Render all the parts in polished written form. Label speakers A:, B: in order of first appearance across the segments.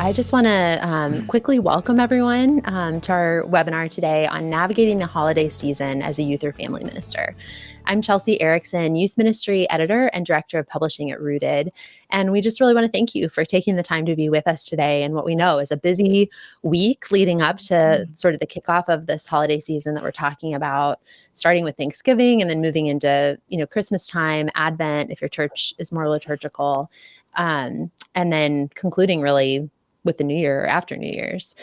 A: I just want to quickly welcome everyone to our webinar today on navigating the holiday season as a youth or family minister. I'm Chelsea Erickson, Youth Ministry Editor and Director of Publishing at Rooted. And we just really want to thank you for taking the time to be with us today in what we know is a busy week leading up to sort of the kickoff of this holiday season that we're talking about, starting with Thanksgiving and then moving into, Christmas time, Advent, if your church is more liturgical, and then concluding really with the New Year or after New Year's.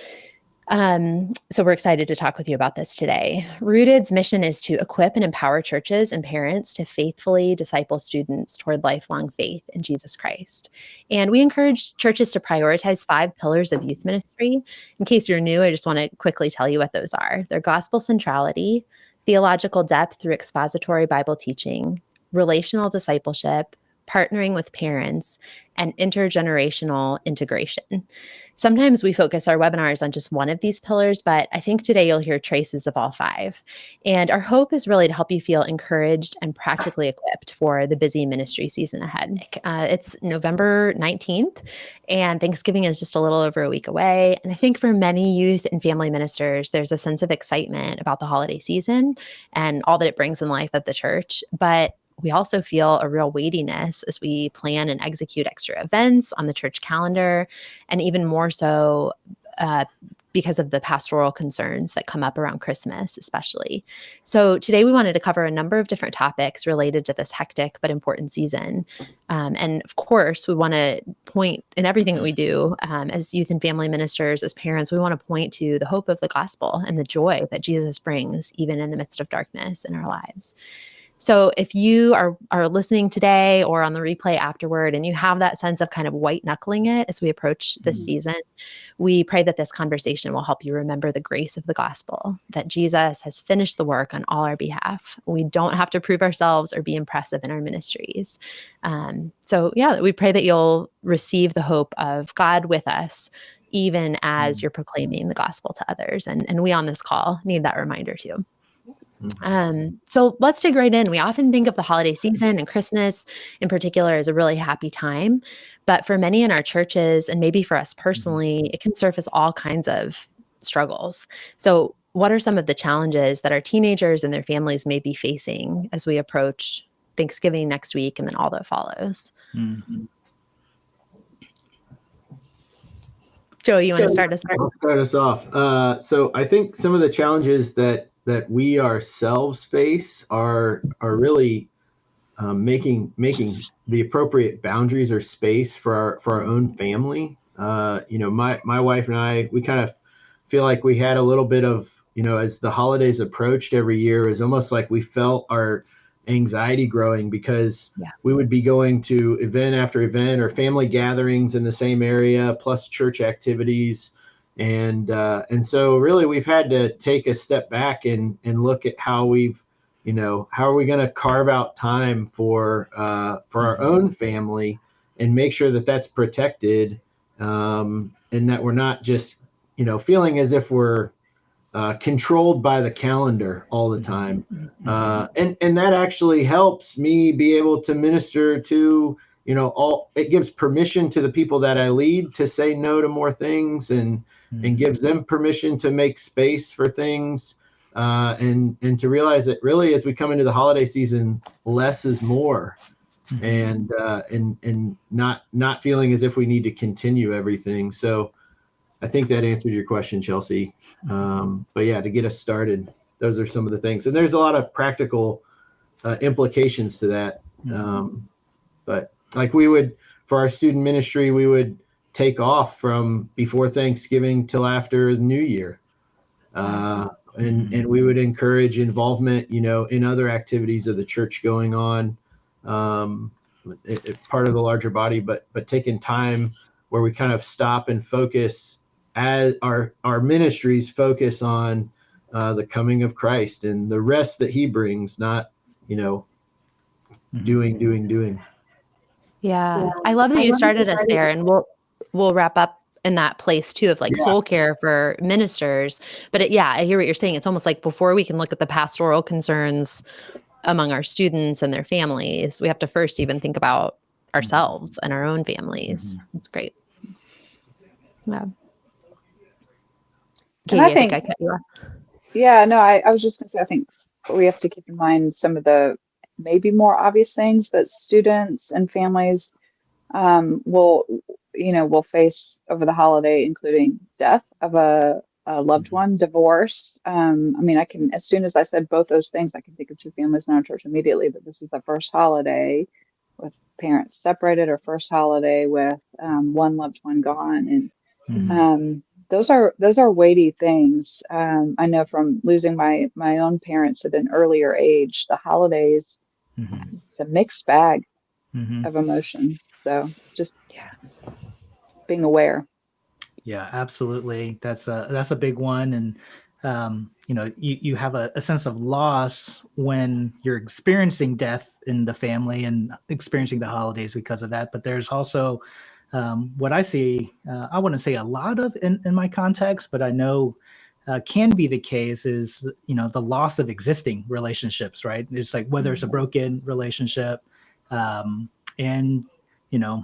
A: So we're excited to talk with you about this today. Rooted's mission is to equip and empower churches and parents to faithfully disciple students toward lifelong faith in Jesus Christ. And we encourage churches to prioritize 5 pillars of youth ministry. In case you're new, I just want to quickly tell you what those are. They're gospel centrality, theological depth through expository Bible teaching, relational discipleship, partnering with parents, and intergenerational integration. Sometimes we focus our webinars on just one of these pillars, but I think today you'll hear traces of all 5. And our hope is really to help you feel encouraged and practically equipped for the busy ministry season ahead. It's November 19th, and Thanksgiving is just a little over a week away. And I think for many youth and family ministers, there's a sense of excitement about the holiday season and all that it brings in life at the church. But we also feel a real weightiness as we plan and execute extra events on the church calendar, and even more so because of the pastoral concerns that come up around Christmas, especially. So today we wanted to cover a number of different topics related to this hectic but important season. And of course, we want to point in everything that we do as youth and family ministers, as parents, we want to point to the hope of the gospel and the joy that Jesus brings even in the midst of darkness in our lives. So if you are listening today or on the replay afterward and you have that sense of kind of white knuckling it as we approach this season, we pray that this conversation will help you remember the grace of the gospel, that Jesus has finished the work on all our behalf. We don't have to prove ourselves or be impressive in our ministries. We pray that you'll receive the hope of God with us, even as you're proclaiming the gospel to others. And we on this call need that reminder too. So let's dig right in. We often think of the holiday season and Christmas in particular as a really happy time, but for many in our churches and maybe for us personally, it can surface all kinds of struggles. So what are some of the challenges that our teenagers and their families may be facing as we approach Thanksgiving next week and then all that follows? Joe, you want to start us off?
B: I'll start us off. So I think some of the challenges that we ourselves face are really making the appropriate boundaries or space for our own family. My wife and I, we kind of feel like we had a little bit of, as the holidays approached every year, is almost like we felt our anxiety growing because we would be going to event after event or family gatherings in the same area, plus church activities. And so really we've had to take a step back and look at how how are we going to carve out time for our own family and make sure that that's protected, and that we're not just, feeling as if we're controlled by the calendar all the time. And that actually helps me be able to minister to, it gives permission to the people that I lead to say no to more things and gives them permission to make space for things, and to realize that really as we come into the holiday season, less is more, and not feeling as if we need to continue everything. So I think that answers your question, Chelsea. But yeah, to get us started, those are some of the things. And there's a lot of practical implications to that. But like for our student ministry, we would take off from before Thanksgiving till after the New Year. And we would encourage involvement, in other activities of the church going on, part of the larger body, but taking time where we kind of stop and focus as our ministries focus on the coming of Christ and the rest that he brings, not, doing.
A: Yeah. I love that you started us there, and we'll wrap up in that place too of soul care for ministers. But I hear what you're saying. It's almost like before we can look at the pastoral concerns among our students and their families, we have to first even think about ourselves and our own families. It's great. Yeah.
C: And I
A: Katie, I think
C: think,
A: I cut you off.
C: yeah, no, I was just going to say, I think we have to keep in mind some of the maybe more obvious things that students and families will, will face over the holiday, including death of a loved one, divorce. I mean, as soon as I said both those things, I can think of two families in our church immediately, but this is the first holiday with parents separated, or first holiday with one loved one gone. And those are weighty things. I know from losing my own parents at an earlier age, the holidays, it's a mixed bag of emotion. So just
A: Yeah.
C: being aware.
D: Yeah, absolutely. That's a big one. And you have a sense of loss when you're experiencing death in the family and experiencing the holidays because of that. But there's also what I see, I wouldn't say a lot of in my context, but I know can be the case is, the loss of existing relationships, right? It's like whether it's a broken relationship, and, you know,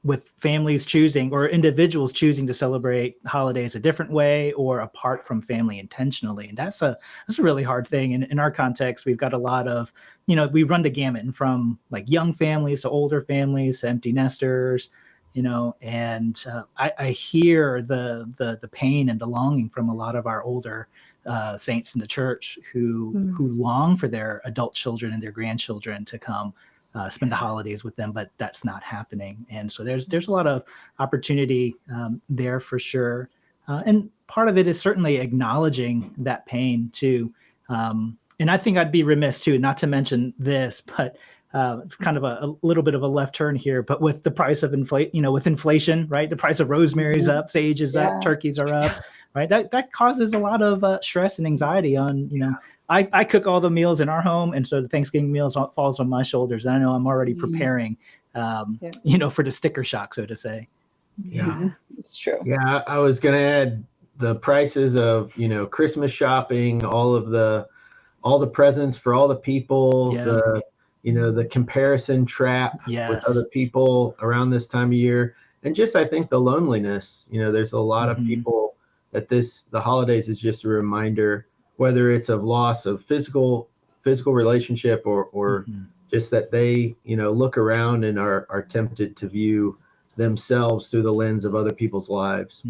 D: with families choosing or individuals choosing to celebrate holidays a different way or apart from family intentionally. And that's a really hard thing. And in our context, we've got a lot of, we run the gamut from like young families to older families to empty nesters, and I hear the pain and the longing from a lot of our older saints in the church who long for their adult children and their grandchildren to come spend the holidays with them, but that's not happening. And so there's a lot of opportunity there for sure. And part of it is certainly acknowledging that pain too. And I think I'd be remiss too, not to mention this, but it's kind of a little bit of a left turn here, but with the price of with inflation, right? The price of rosemary is up, sage is up, turkeys are up, right? That causes a lot of stress and anxiety on, I cook all the meals in our home, and so the Thanksgiving meals falls on my shoulders. I know I'm already preparing, for the sticker shock, so to say.
B: Yeah,
C: it's true.
B: Yeah, I was going to add the prices of, Christmas shopping, all the presents for all the people, the comparison trap with other people around this time of year. And just, I think the loneliness, there's a lot of people that the holidays is just a reminder, whether it's of loss of physical relationship or just that they, look around and are tempted to view themselves through the lens of other people's lives.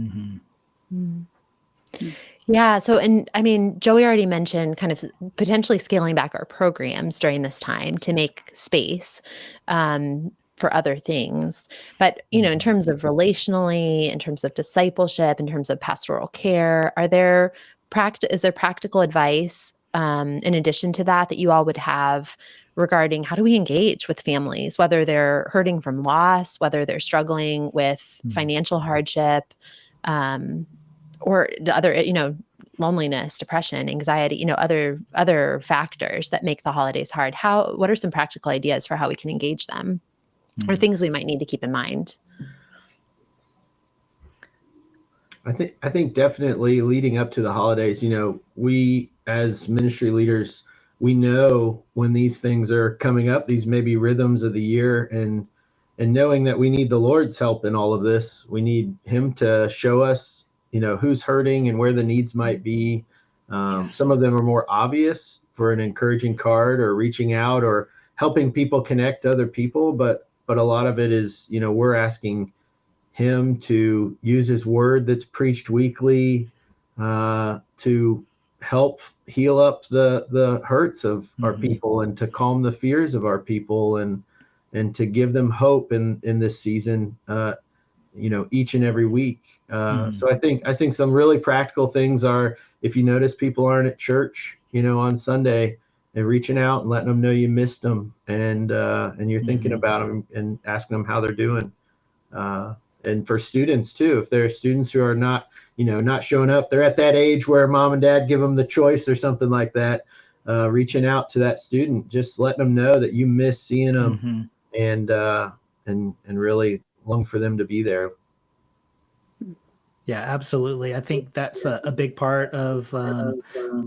A: Yeah. So, and I mean, Joey already mentioned kind of potentially scaling back our programs during this time to make space for other things. But, in terms of relationally, in terms of discipleship, in terms of pastoral care, is there practical advice in addition to that you all would have regarding how do we engage with families, whether they're hurting from loss, whether they're struggling with financial hardship, or the other, loneliness, depression, anxiety, other factors that make the holidays hard. What are some practical ideas for how we can engage them or things we might need to keep in mind?
B: I think definitely leading up to the holidays, we as ministry leaders, we know when these things are coming up, these maybe rhythms of the year, and knowing that we need the Lord's help in all of this. We need him to show us, who's hurting and where the needs might be. Some of them are more obvious for an encouraging card or reaching out or helping people connect to other people. But a lot of it is, we're asking him to use his word that's preached weekly to help heal up the hurts of our people and to calm the fears of our people and to give them hope in this season, each and every week. So I think some really practical things are, if you notice people aren't at church, on Sunday, and reaching out and letting them know you missed them and you're thinking about them and asking them how they're doing. And for students too, if there are students who are not showing up, they're at that age where mom and dad give them the choice or something like that. Reaching out to that student, just letting them know that you miss seeing them and really long for them to be there.
D: Yeah, absolutely. I think that's a big part of a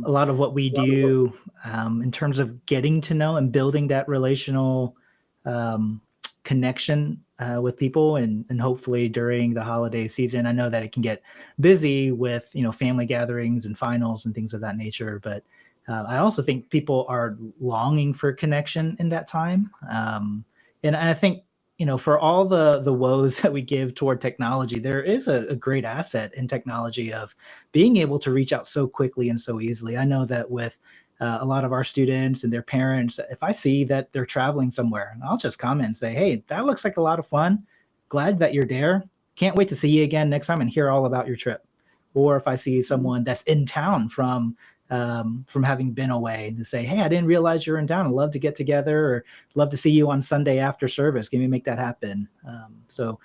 D: lot of what we do in terms of getting to know and building that relational connection with people, and hopefully during the holiday season. I know that it can get busy with, family gatherings and finals and things of that nature, but I also think people are longing for connection in that time. And I think, for all the woes that we give toward technology, there is a great asset in technology of being able to reach out so quickly and so easily. I know that with a lot of our students and their parents, if I see that they're traveling somewhere, I'll just comment and say, hey, that looks like a lot of fun. Glad that you're there. Can't wait to see you again next time and hear all about your trip. Or if I see someone that's in town from having been away, to say, hey, I didn't realize you're in town. I'd love to get together, or love to see you on Sunday after service. Can we make that happen? So,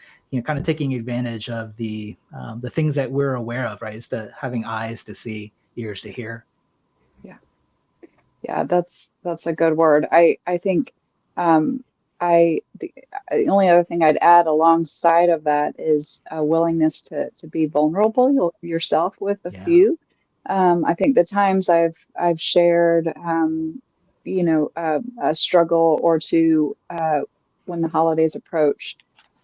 D: kind of taking advantage of the things that we're aware of, right? Is the having eyes to see, ears to hear.
C: Yeah, that's a good word. I think the only other thing I'd add alongside of that is a willingness to be vulnerable yourself with a few. I think the times I've shared a struggle or two when the holidays approach,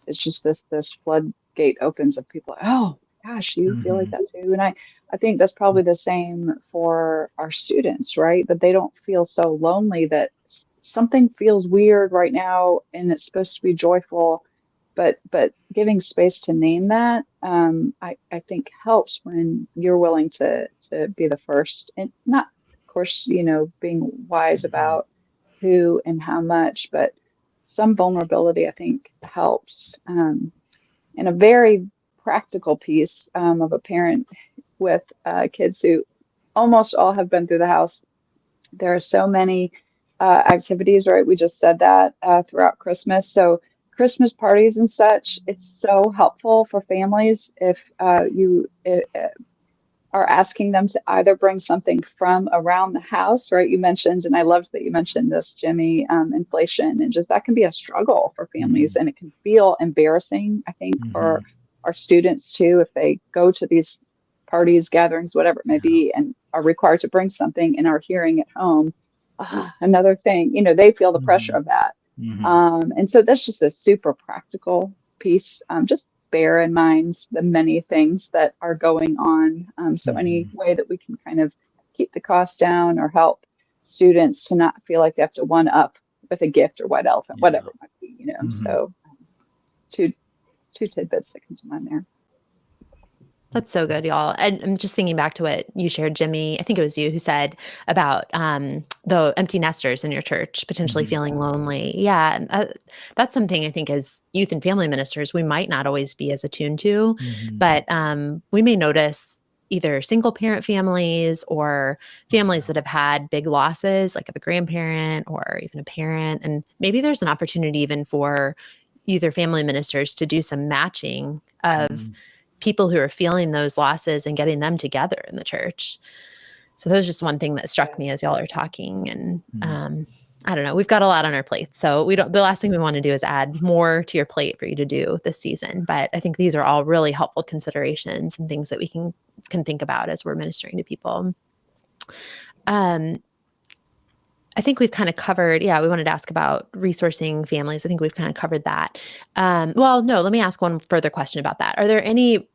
C: it's just this floodgate opens of people. Oh gosh, you feel like that too, and I think that's probably the same for our students, right? That they don't feel so lonely, that something feels weird right now and it's supposed to be joyful, but giving space to name that, I think helps when you're willing to be the first, and not, of course, being wise about who and how much, but some vulnerability I think helps. And a very practical piece of a parent with kids who almost all have been through the house. There are so many activities, right? We just said that throughout Christmas. So Christmas parties and such, it's so helpful for families if you are asking them to either bring something from around the house, right? You mentioned, and I loved that you mentioned this, Jimmy, inflation, and just that can be a struggle for families, and it can feel embarrassing, I think, for our students too, if they go to these parties, gatherings, whatever it may be, and are required to bring something and are hearing at home, another thing, they feel the pressure of that. And so that's just a super practical piece. Just bear in mind the many things that are going on. So any way that we can kind of keep the cost down or help students to not feel like they have to one up with a gift or white elephant, whatever it might be, So two tidbits that come to mind there.
A: That's so good, y'all. And I'm just thinking back to what you shared, Jimmy. I think it was you who said about the empty nesters in your church potentially feeling lonely. Yeah, that's something I think as youth and family ministers, we might not always be as attuned to, but we may notice either single parent families or families that have had big losses, like of a grandparent or even a parent. And maybe there's an opportunity even for youth or family ministers to do some matching of people who are feeling those losses and getting them together in the church. So that was just one thing that struck me as y'all are talking. And I don't know, we've got a lot on our plate. So the last thing we want to do is add more to your plate for you to do this season. But I think these are all really helpful considerations and things that we can think about as we're ministering to people. I think we've kind of covered, we wanted to ask about resourcing families. I think we've kind of covered that. Well, no, let me ask one further question about that. Are there any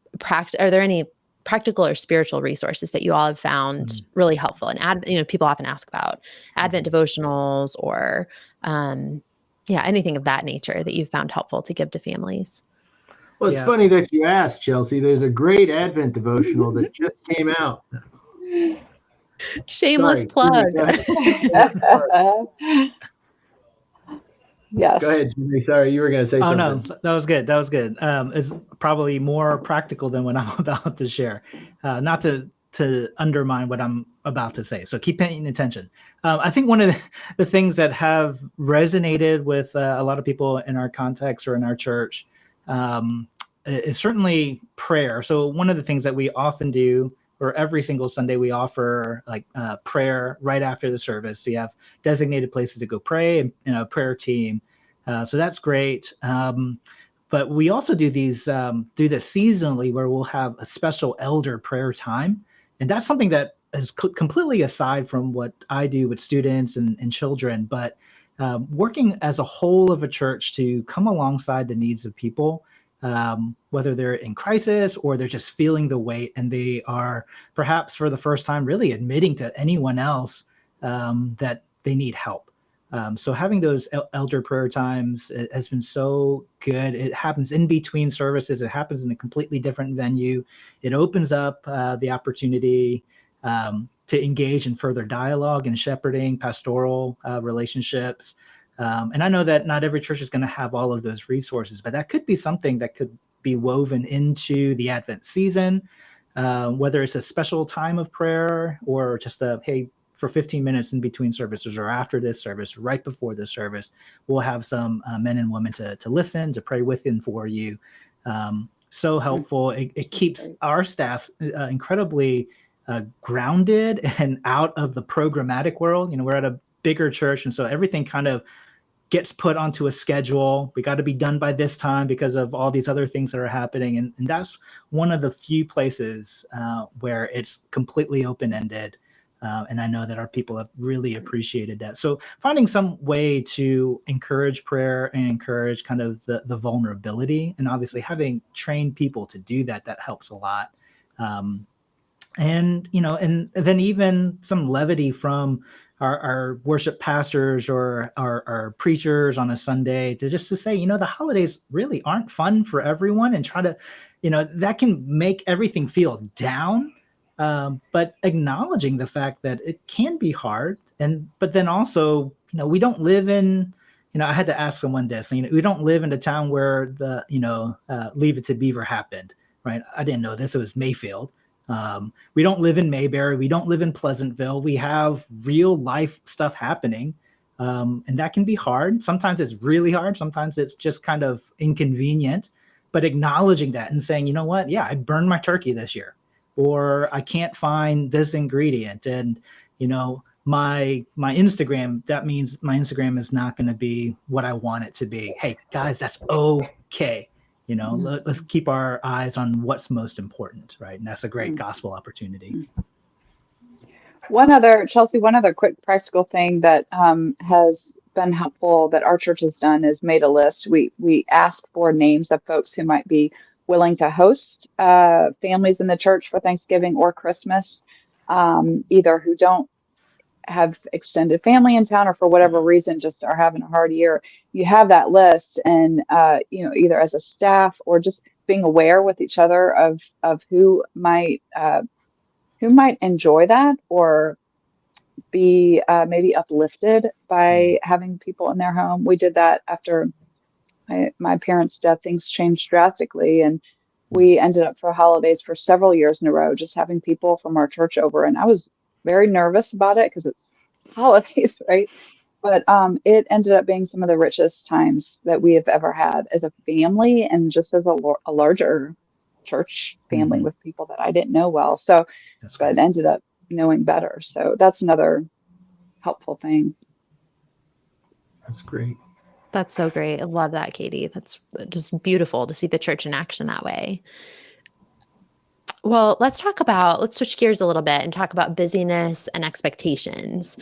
A: practical or spiritual resources that you all have found really helpful? And people often ask about Advent devotionals or anything of that nature that you've found helpful to give to families.
B: Well, it's funny that you asked, Chelsea. There's a great Advent devotional that just came out.
A: Shameless plug.
C: Yes.
B: Go ahead, Jimmy. Sorry, you were going to say something.
D: Oh, no, that was good. It's probably more practical than what I'm about to share. Not to undermine what I'm about to say. So keep paying attention. I think one of the things that have resonated with a lot of people in our context or in our church is certainly prayer. So one of the things that we often do, or every single Sunday, we offer prayer right after the service. We have designated places to go pray and a prayer team. So that's great. But we also do this seasonally, where we'll have a special elder prayer time. And that's something that is completely aside from what I do with students and children. But working as a whole of a church to come alongside the needs of people, whether they're in crisis or they're just feeling the weight, and they are perhaps for the first time really admitting to anyone else that they need help. So having those elder prayer times has been so good. It happens in between services. It happens in a completely different venue. It opens up the opportunity to engage in further dialogue and shepherding, pastoral relationships. And I know that not every church is going to have all of those resources, but that could be something that could be woven into the Advent season, whether it's a special time of prayer or just hey, for 15 minutes in between services or after this service, right before this service, we'll have some men and women to listen, to pray with and for you. So helpful. It keeps our staff incredibly grounded and out of the programmatic world. We're at a bigger church, and so everything kind of gets put onto a schedule. We got to be done by this time because of all these other things that are happening. And that's one of the few places where it's completely open-ended. And I know that our people have really appreciated that. So finding some way to encourage prayer and encourage kind of the vulnerability, and obviously having trained people to do that helps a lot. And then even some levity from our worship pastors or our preachers on a Sunday to say, the holidays really aren't fun for everyone, and try to, that can make everything feel down. But acknowledging the fact that it can be hard, but then also, we don't live in, I had to ask someone this, we don't live in a town where the, Leave It to Beaver happened, right? I didn't know this, it was Mayfield. We don't live in Mayberry. We don't live in Pleasantville. We have real life stuff happening. And that can be hard. Sometimes it's really hard. Sometimes it's just kind of inconvenient, but acknowledging that and saying, you know what? Yeah, I burned my turkey this year, or I can't find this ingredient. And, my Instagram, that means my Instagram is not going to be what I want it to be. Hey guys, that's okay. Let's keep our eyes on what's most important, right? And that's a great gospel opportunity.
C: One other quick practical thing that has been helpful that our church has done is made a list. We ask for names of folks who might be willing to host families in the church for Thanksgiving or Christmas, either who don't have extended family in town or for whatever reason just are having a hard year. You have that list, and either as a staff or just being aware with each other of who might enjoy that or be maybe uplifted by having people in their home. We did that after my parents' death. Things changed drastically, and we ended up for holidays for several years in a row just having people from our church over, and I was very nervous about it because it's holidays, right? But it ended up being some of the richest times that we have ever had as a family, and just as a larger church family with people that I didn't know well. So, but ended up knowing better. So that's another helpful thing.
B: That's great.
A: That's so great. I love that, Katie. That's just beautiful to see the church in action that way. Well, let's switch gears a little bit and talk about busyness and expectations.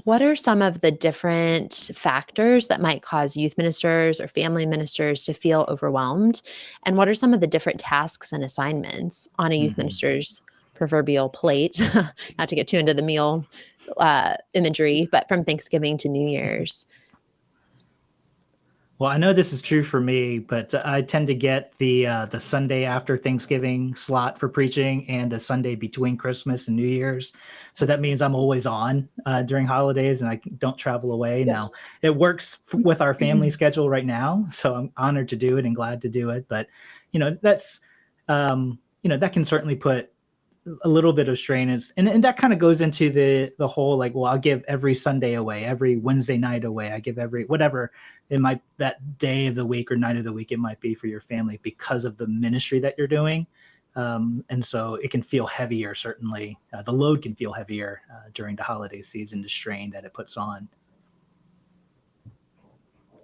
A: What are some of the different factors that might cause youth ministers or family ministers to feel overwhelmed? And what are some of the different tasks and assignments on a youth minister's proverbial plate? Not to get too into the meal imagery, but from Thanksgiving to New Year's.
D: Well, I know this is true for me, but I tend to get the Sunday after Thanksgiving slot for preaching and the Sunday between Christmas and New Year's. So that means I'm always on during holidays, and I don't travel away. Yes. Now, it works with our family schedule right now, so I'm honored to do it and glad to do it. But, that's, that can certainly put a little bit of strain, and that kind of goes into the whole I'll give every Sunday away, every Wednesday night away, I give every whatever it might, that day of the week or night of the week it might be for your family because of the ministry that you're doing, and so it can feel heavier. Certainly the load can feel heavier during the holiday season, the strain that it puts on.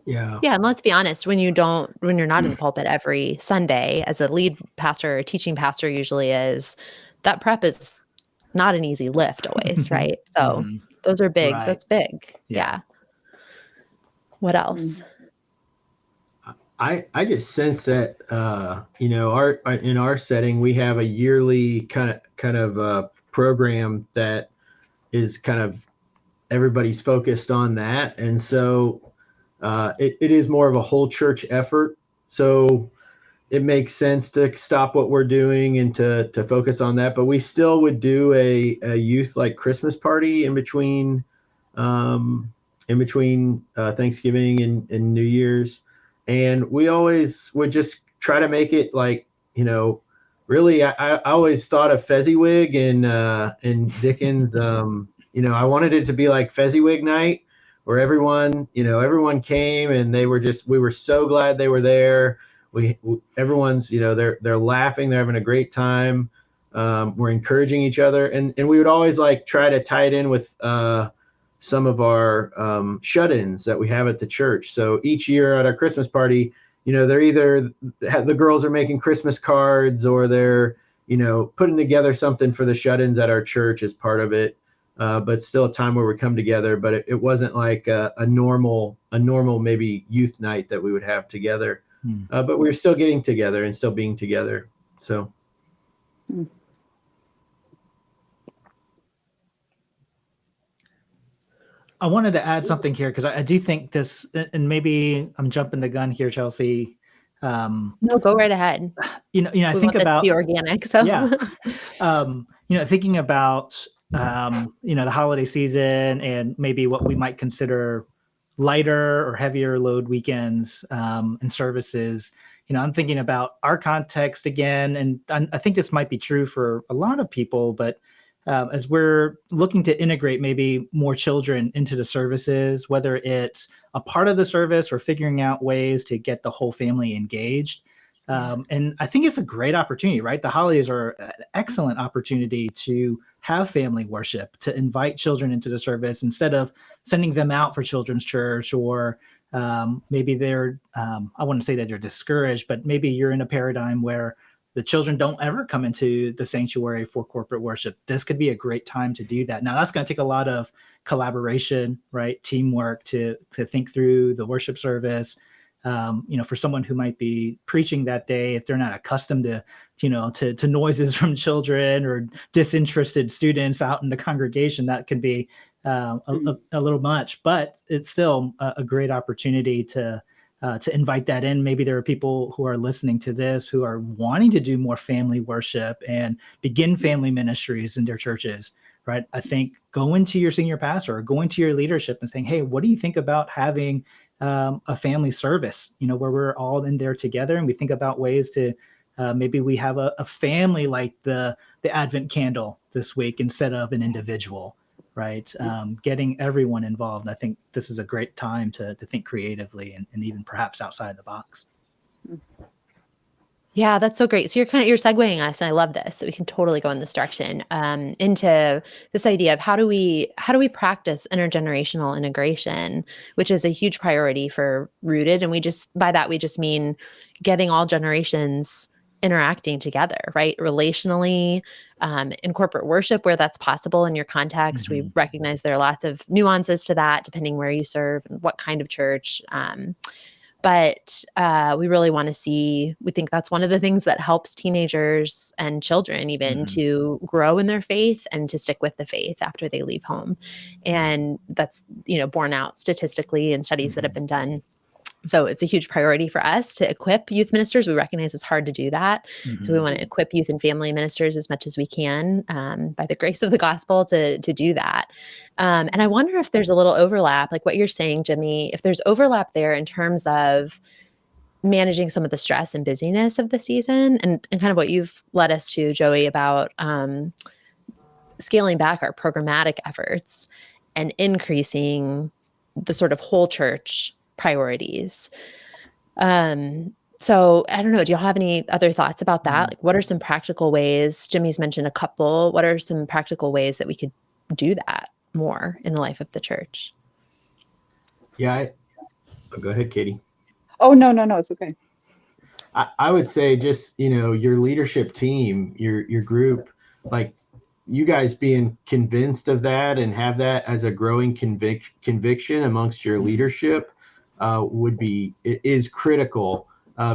A: Yeah, and let's be honest, when you're not in the pulpit every Sunday as a lead pastor or teaching pastor usually is, that prep is not an easy lift always, right? So those are big. Right. That's big. Yeah. What else?
B: I just sense that in our setting we have a yearly kind of program that is kind of everybody's focused on that, and so it is more of a whole church effort. So it makes sense to stop what we're doing and to focus on that. But we still would do a youth like Christmas party in between Thanksgiving and New Year's. And we always would just try to make it like, really, I always thought of Fezziwig and Dickens. I wanted it to be like Fezziwig night, where everyone came and we were so glad they were there. Everyone's, they're laughing, they're having a great time. We're encouraging each other, and we would always like try to tie it in with some of our shut-ins that we have at the church. So each year at our Christmas party, they're either the girls are making Christmas cards, or they're putting together something for the shut-ins at our church as part of it. But still a time where we come together. But it wasn't like a normal maybe youth night that we would have together. But we were still getting together and still being together. So.
D: I wanted to add something here because I do think this, and maybe I'm jumping the gun here, Chelsea.
A: No, go right ahead.
D: I think about
A: be organic. So
D: yeah, thinking about the holiday season and maybe what we might consider lighter or heavier load weekends and services. I'm thinking about our context again, and I think this might be true for a lot of people, but as we're looking to integrate maybe more children into the services, whether it's a part of the service or figuring out ways to get the whole family engaged. And I think it's a great opportunity, right? The holidays are an excellent opportunity to have family worship, to invite children into the service instead of sending them out for children's church, or maybe they're, I wouldn't say that they're discouraged, but maybe you're in a paradigm where the children don't ever come into the sanctuary for corporate worship. This could be a great time to do that. Now, that's going to take a lot of collaboration, right? Teamwork to think through the worship service. For someone who might be preaching that day, if they're not accustomed to noises from children or disinterested students out in the congregation, that can be a little much. But it's still a great opportunity to invite that in. Maybe there are people who are listening to this who are wanting to do more family worship and begin family ministries in their churches, right? I think going to your senior pastor or going to your leadership and saying, hey, what do you think about having a family service, where we're all in there together and we think about ways to maybe we have a family like the Advent candle this week instead of an individual, right? Getting everyone involved. I think this is a great time to think creatively and even perhaps outside the box.
A: Yeah, that's so great. So you're segueing us, and I love this. So we can totally go in this direction into this idea of how do we practice intergenerational integration, which is a huge priority for Rooted. And by that we just mean getting all generations interacting together, right? Relationally, in corporate worship where that's possible in your context. We recognize there are lots of nuances to that depending where you serve and what kind of church. But we really want to see, we think that's one of the things that helps teenagers and children even to grow in their faith and to stick with the faith after they leave home. And that's, borne out statistically in studies that have been done. So it's a huge priority for us to equip youth ministers. We recognize it's hard to do that. So we want to equip youth and family ministers as much as we can by the grace of the gospel to do that. And I wonder if there's a little overlap, like what you're saying, Jimmy, if there's overlap there in terms of managing some of the stress and busyness of the season and kind of what you've led us to, Joey, about scaling back our programmatic efforts and increasing the sort of whole church priorities. So I don't know, do y'all have any other thoughts about that? Like, what are some practical ways? Jimmy's mentioned a couple. What are some practical ways that we could do that more in the life of the church?
B: Yeah. Go ahead, Katie.
C: Oh, no, it's okay.
B: I would say just, your leadership team, your group, like you guys being convinced of that and have that as a growing conviction amongst your leadership. is critical,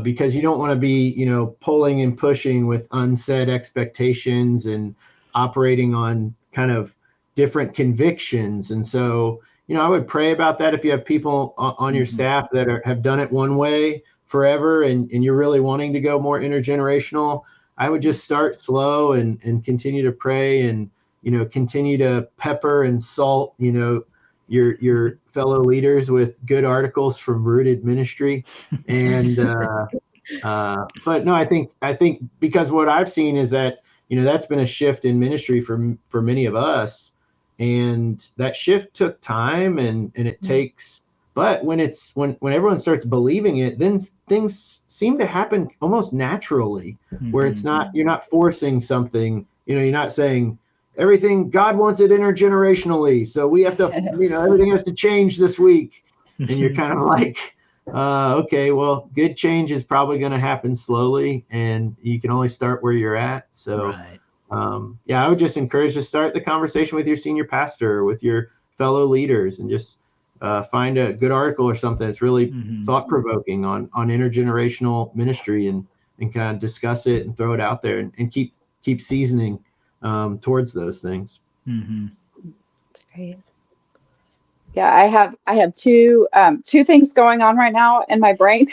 B: because you don't want to be, pulling and pushing with unsaid expectations and operating on kind of different convictions. And so, I would pray about that. If you have people on your staff that have done it one way forever, and you're really wanting to go more intergenerational, I would just start slow and continue to pray, and, continue to pepper and salt, your fellow leaders with good articles from Rooted Ministry. And, but no, I think because what I've seen is that, that's been a shift in ministry for many of us. And that shift took time, and it takes, but when everyone starts believing it, then things seem to happen almost naturally, where it's not, you're not forcing something, you're not saying everything, God wants it intergenerationally, so we have to, everything has to change this week. And you're kind of like, okay, well, good change is probably going to happen slowly, and you can only start where you're at. So,
D: right.
B: I would just encourage to start the conversation with your senior pastor, with your fellow leaders, and just find a good article or something that's really thought-provoking on intergenerational ministry, and kind of discuss it and throw it out there, and keep seasoning towards those things.
A: That's great.
C: Yeah, I have two things going on right now in my brain.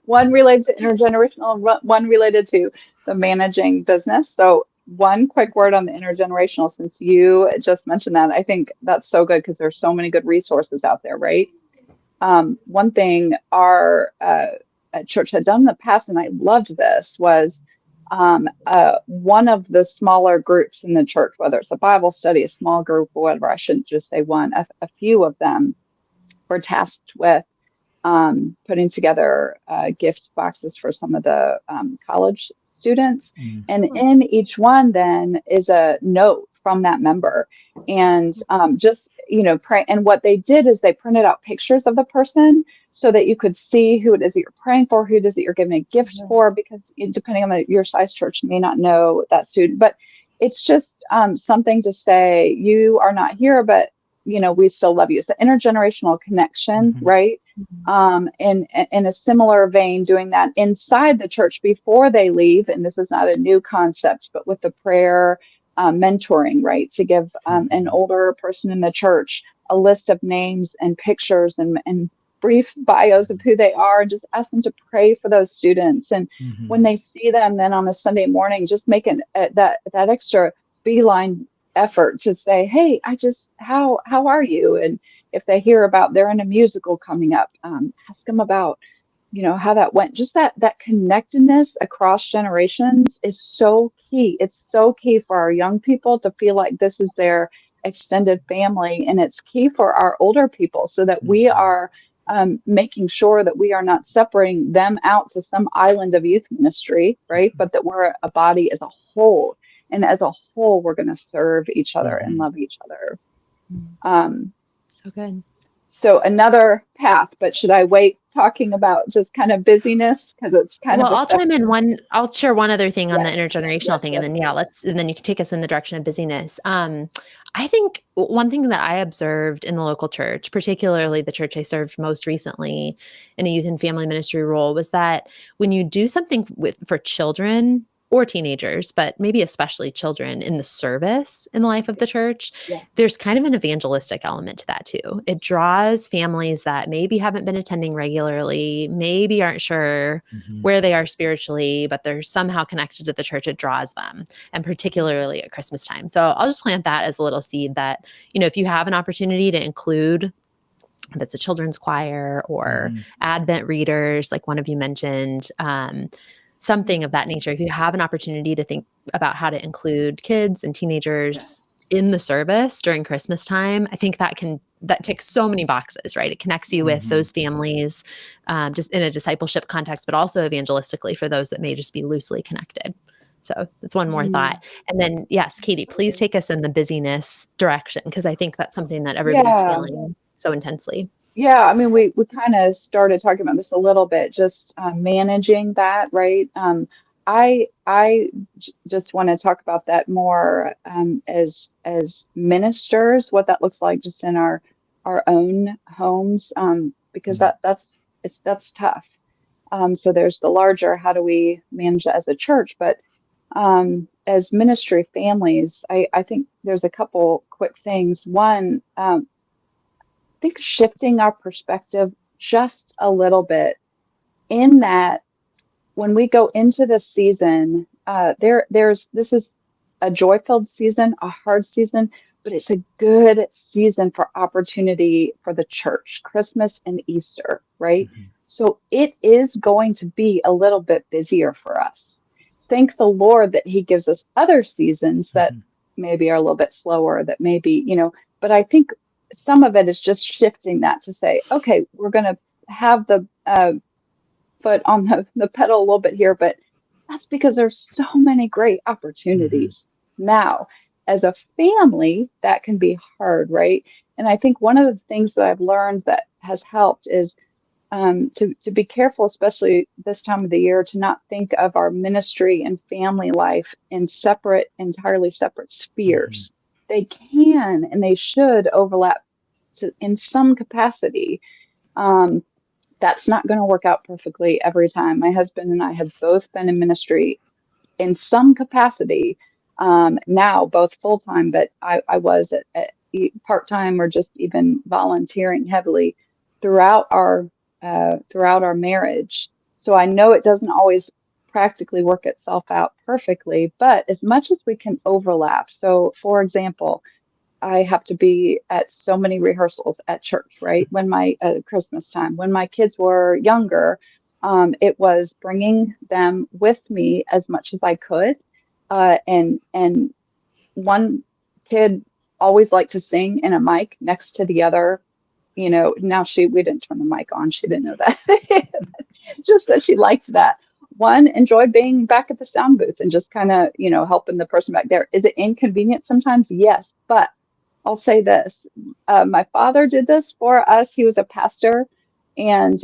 C: One related to intergenerational, and one related to the managing business. So one quick word on the intergenerational, since you just mentioned that. I think that's so good, because there's so many good resources out there, right? One thing our church had done in the past, and I loved this, was one of the smaller groups in the church, whether it's a Bible study, a small group, or whatever, I shouldn't just say one, a few of them were tasked with putting together gift boxes for some of the college students. And in each one then is a note from that member. And just, pray. And what they did is they printed out pictures of the person, so that you could see who it is that you're praying for, who it is that you're giving a gift for, because depending on your size church, you may not know that student. But it's just something to say, you are not here, but we still love you. It's the intergenerational connection, right? In a similar vein, doing that inside the church before they leave. And this is not a new concept, but with the prayer mentoring, right? To give an older person in the church a list of names and pictures and brief bios of who they are, and just ask them to pray for those students. And when they see them then on a Sunday morning, just make that extra beeline effort to say, hey, how are you? And if they hear about they're in a musical coming up, ask them about, how that went. Just that connectedness across generations is so key. It's so key for our young people to feel like this is their extended family. And it's key for our older people, so that we are making sure that we are not separating them out to some island of youth ministry, right? But that we're a body as a whole. And as a whole, we're going to serve each other and love each other.
A: So good.
C: So another path, but should I wait talking about just kind of busyness? Because it's kind of.
A: Well, I'll chime in I'll share one other thing on the intergenerational thing, and then and then you can take us in the direction of busyness. I think one thing that I observed in the local church, particularly the church I served most recently in a youth and family ministry role, was that when you do something for children or teenagers, but maybe especially children in the service in the life of the church, there's kind of an evangelistic element to that too. It draws families that maybe haven't been attending regularly, maybe aren't sure where they are spiritually, but they're somehow connected to the church. It draws them, and particularly at Christmas time. So I'll just plant that as a little seed that, if you have an opportunity to include, if it's a children's choir or Advent readers, like one of you mentioned, something of that nature. If you have an opportunity to think about how to include kids and teenagers in the service during Christmas time, I think that ticks so many boxes, right? It connects you with those families, just in a discipleship context, but also evangelistically for those that may just be loosely connected. So that's one more thought. And then, yes, Katie, please take us in the busyness direction, because I think that's something that everybody's feeling so intensely.
C: Yeah, I mean, we kind of started talking about this a little bit, just managing that, right? I just want to talk about that more as ministers, what that looks like just in our own homes, because that's that's tough. So there's the larger, how do we manage it as a church? But as ministry families, I think there's a couple quick things. One, I think shifting our perspective just a little bit, in that when we go into this season, this is a joy-filled season, a hard season, but it's a good season for opportunity for the church, Christmas and Easter, right?
D: Mhm.
C: So it is going to be a little bit busier for us. Thank the Lord that he gives us other seasons that
D: Mhm.
C: maybe are a little bit slower, that maybe, but I think some of it is just shifting that to say, okay, we're going to have the foot on the pedal a little bit here, but that's because there's so many great opportunities now. As a family, that can be hard, right? And I think one of the things that I've learned that has helped is to be careful, especially this time of the year, to not think of our ministry and family life in entirely separate spheres. They can and they should overlap in some capacity. That's not going to work out perfectly every time. My husband and I have both been in ministry in some capacity, now both full time, but I was at part time or just even volunteering heavily throughout our marriage. So I know it doesn't always practically work itself out perfectly, but as much as we can overlap. So, for example, I have to be at so many rehearsals at church, right? When my Christmas time, when my kids were younger, it was bringing them with me as much as I could. And one kid always liked to sing in a mic next to the other. Now we didn't turn the mic on. She didn't know that. Just that she liked that. One enjoyed being back at the sound booth and just kind of, helping the person back there. Is it inconvenient sometimes? Yes, but I'll say this. My father did this for us. He was a pastor, and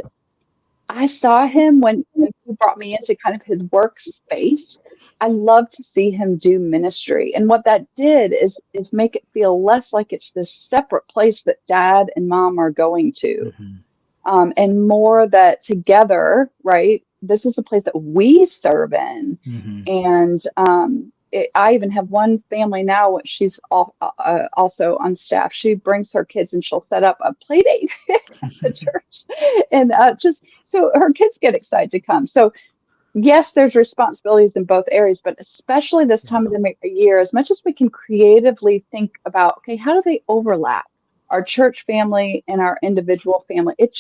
C: I saw him when he brought me into kind of his workspace. I love to see him do ministry. And what that did is make it feel less like it's this separate place that dad and mom are going to, and more that together, right? This is a place that we serve in. And I even have one family now. She's also on staff. She brings her kids and she'll set up a play date at the church, and just so her kids get excited to come. So yes, there's responsibilities in both areas, but especially this time of the year, as much as we can creatively think about, okay, how do they overlap our church family and our individual family? It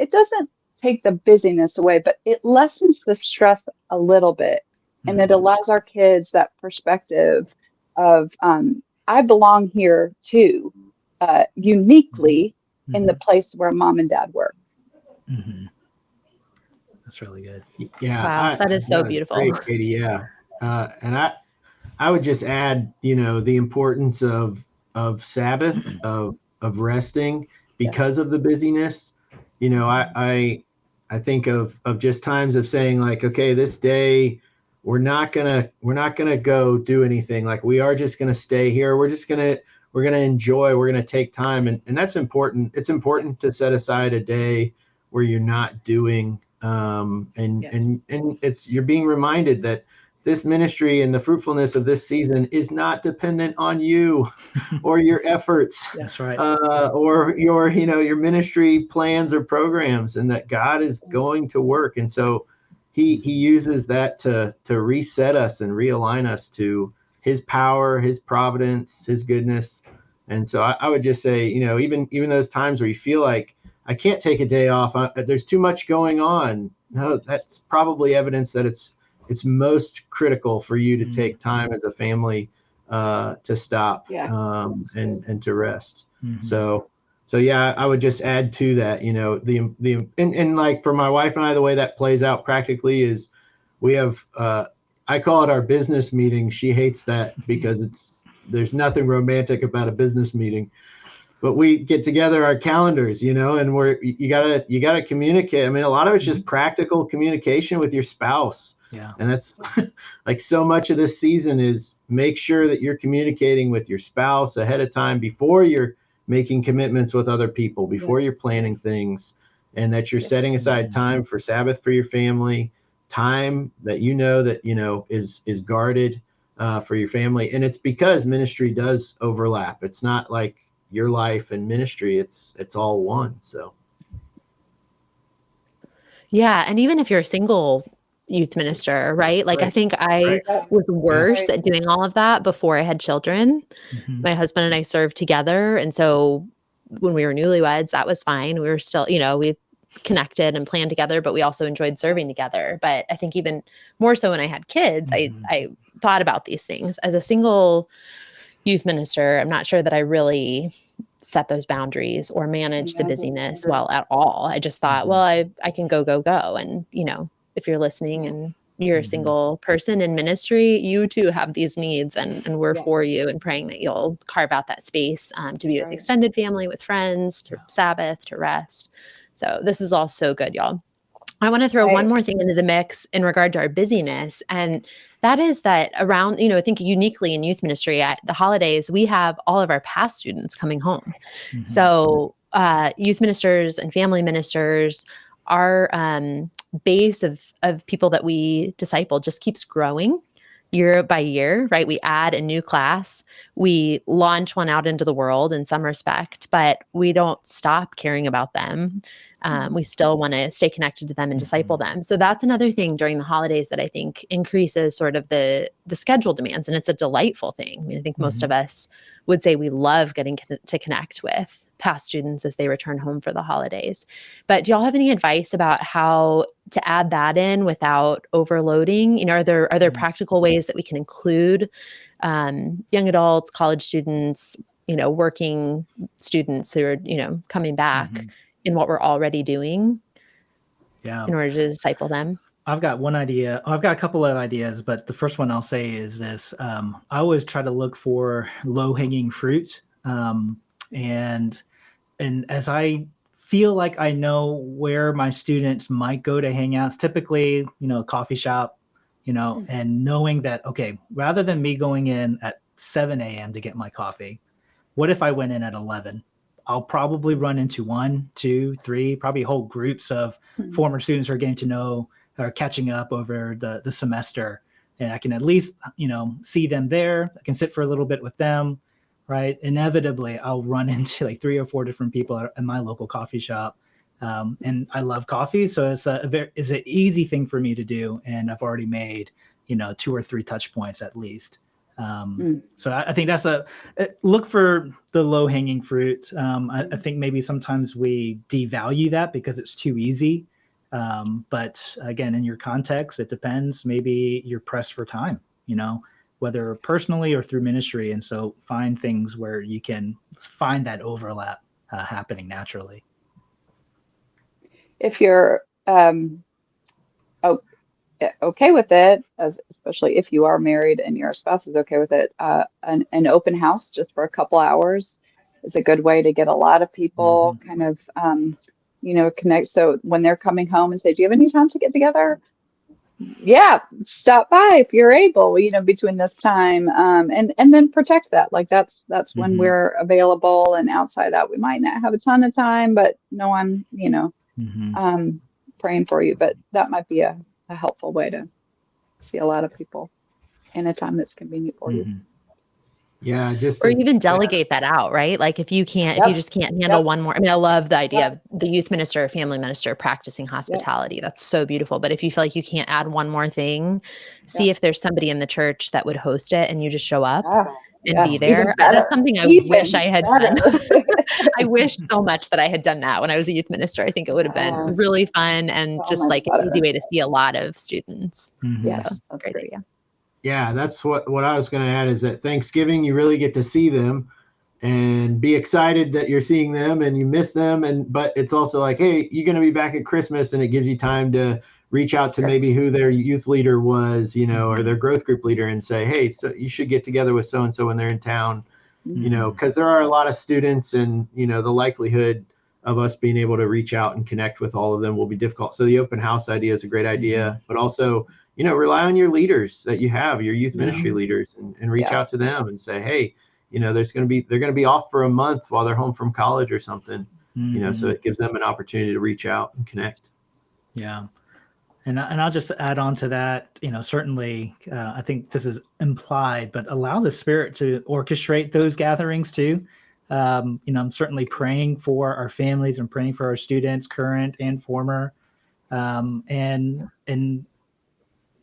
C: doesn't take the busyness away, but it lessens the stress a little bit. And it allows our kids that perspective of, I belong here too, uniquely in the place where mom and dad work.
D: That's really good.
B: Yeah.
A: Wow, that is so beautiful.
B: Great, Katie. Yeah. And I would just add, the importance of Sabbath, of resting because of the busyness. I think of just times of saying like, okay, this day we're not gonna go do anything. Like we are just gonna stay here. We're gonna enjoy. We're gonna take time, and that's important. It's important to set aside a day where you're not doing, and you're being reminded that this ministry and the fruitfulness of this season is not dependent on you or your efforts.
D: That's right.
B: Or your ministry plans or programs, and that God is going to work. And so he uses that to reset us and realign us to his power, his providence, his goodness. And so I would just say, even those times where you feel like I can't take a day off, there's too much going on. No, that's probably evidence that it's most critical for you to take time as a family to stop and to rest. So yeah, I would just add to that, and like for my wife and I, the way that plays out practically is we have, I call it our business meeting. She hates that because there's nothing romantic about a business meeting, but we get together our calendars, and you gotta communicate. I mean, a lot of it's just practical communication with your spouse.
D: Yeah.
B: And that's like so much of this season is make sure that you're communicating with your spouse ahead of time before you're making commitments with other people, before you're planning things. and that you're setting aside time for Sabbath for your family, time that is guarded for your family. And it's because ministry does overlap. It's not like your life and ministry, it's all one. So
A: Yeah. And even if you're a single youth minister, right? Like, I think I was worse at doing all of that before I had children. My husband and I served together. And so when we were newlyweds, that was fine. We were still, we connected and planned together, but we also enjoyed serving together. But I think even more so when I had kids, I thought about these things. As a single youth minister, I'm not sure that I really set those boundaries or manage the busyness well at all. I just thought, well, I can go. And, if you're listening and you're a single person in ministry, you too have these needs, and we're for you and praying that you'll carve out that space to be with extended family, with friends, to Sabbath, to rest. So this is all so good, y'all. I want to throw one more thing into the mix in regard to our busyness. And that is that around, I think uniquely in youth ministry at the holidays, we have all of our past students coming home. So youth ministers and family ministers, our base of people that we disciple just keeps growing year by year, right? We add a new class, we launch one out into the world in some respect, but we don't stop caring about them. We still want to stay connected to them and disciple them. So that's another thing during the holidays that I think increases sort of the schedule demands. And it's a delightful thing. I mean, I think most of us would say we love getting to connect with past students as they return home for the holidays. But do y'all have any advice about how to add that in without overloading? Are there practical ways that we can include young adults, college students, working students who are, coming back in what we're already doing in order to disciple them?
D: I've got one idea. I've got a couple of ideas, but the first one I'll say is this. I always try to look for low-hanging fruit. And as I feel like I know where my students might go to hang out, it's typically, a coffee shop, and knowing that, okay, rather than me going in at 7 a.m. to get my coffee, what if I went in at 11? I'll probably run into 1, 2, 3, probably whole groups of former students who are getting to know or catching up over the semester. And I can at least, see them there. I can sit for a little bit with them, right? Inevitably, I'll run into like 3 or 4 different people at my local coffee shop. And I love coffee. So it's an easy thing for me to do. And I've already made, 2 or 3 touch points at least. So I think that's look for the low hanging fruit. I think maybe sometimes we devalue that because it's too easy. But again, in your context, it depends. Maybe you're pressed for time, whether personally or through ministry. And so find things where you can find that overlap happening naturally.
C: If you're okay with it, especially if you are married and your spouse is okay with it, an open house just for a couple hours is a good way to get a lot of people kind of, connect. So when they're coming home and say, do you have any time to get together? Yeah, stop by if you're able, between this time, and then protect that. Like that's when we're available, and outside that we might not have a ton of time, but no, I'm, praying for you. But that might be a helpful way to see a lot of people in a time that's convenient for you.
B: Yeah,
A: or even delegate that out, right? Like if you just can't handle one more. I mean, I love the idea of the youth minister or family minister practicing hospitality. That's so beautiful. But if you feel like you can't add one more thing, see if there's somebody in the church that would host it and you just show up and be there. That's something I wish I had done. I wish so much that I had done that when I was a youth minister. I think it would have been really fun and just like an easy way to see a lot of students.
C: Yes,
A: so,
C: that's
A: great
C: great.
A: idea.
B: Yeah, that's what I was going to add is that Thanksgiving, you really get to see them and be excited that you're seeing them and you miss them. But it's also like, hey, you're going to be back at Christmas, and it gives you time to reach out to maybe who their youth leader was, or their growth group leader, and say, hey, so you should get together with so-and-so when they're in town, because there are a lot of students, and, the likelihood of us being able to reach out and connect with all of them will be difficult. So the open house idea is a great idea, but also, rely on your leaders that you have, your youth ministry leaders, and reach out to them and say, hey, they're going to be off for a month while they're home from college or something. So it gives them an opportunity to reach out and connect.
D: Yeah. And I'll just add on to that, certainly, I think this is implied, but allow the Spirit to orchestrate those gatherings too. I'm certainly praying for our families and praying for our students, current and former. And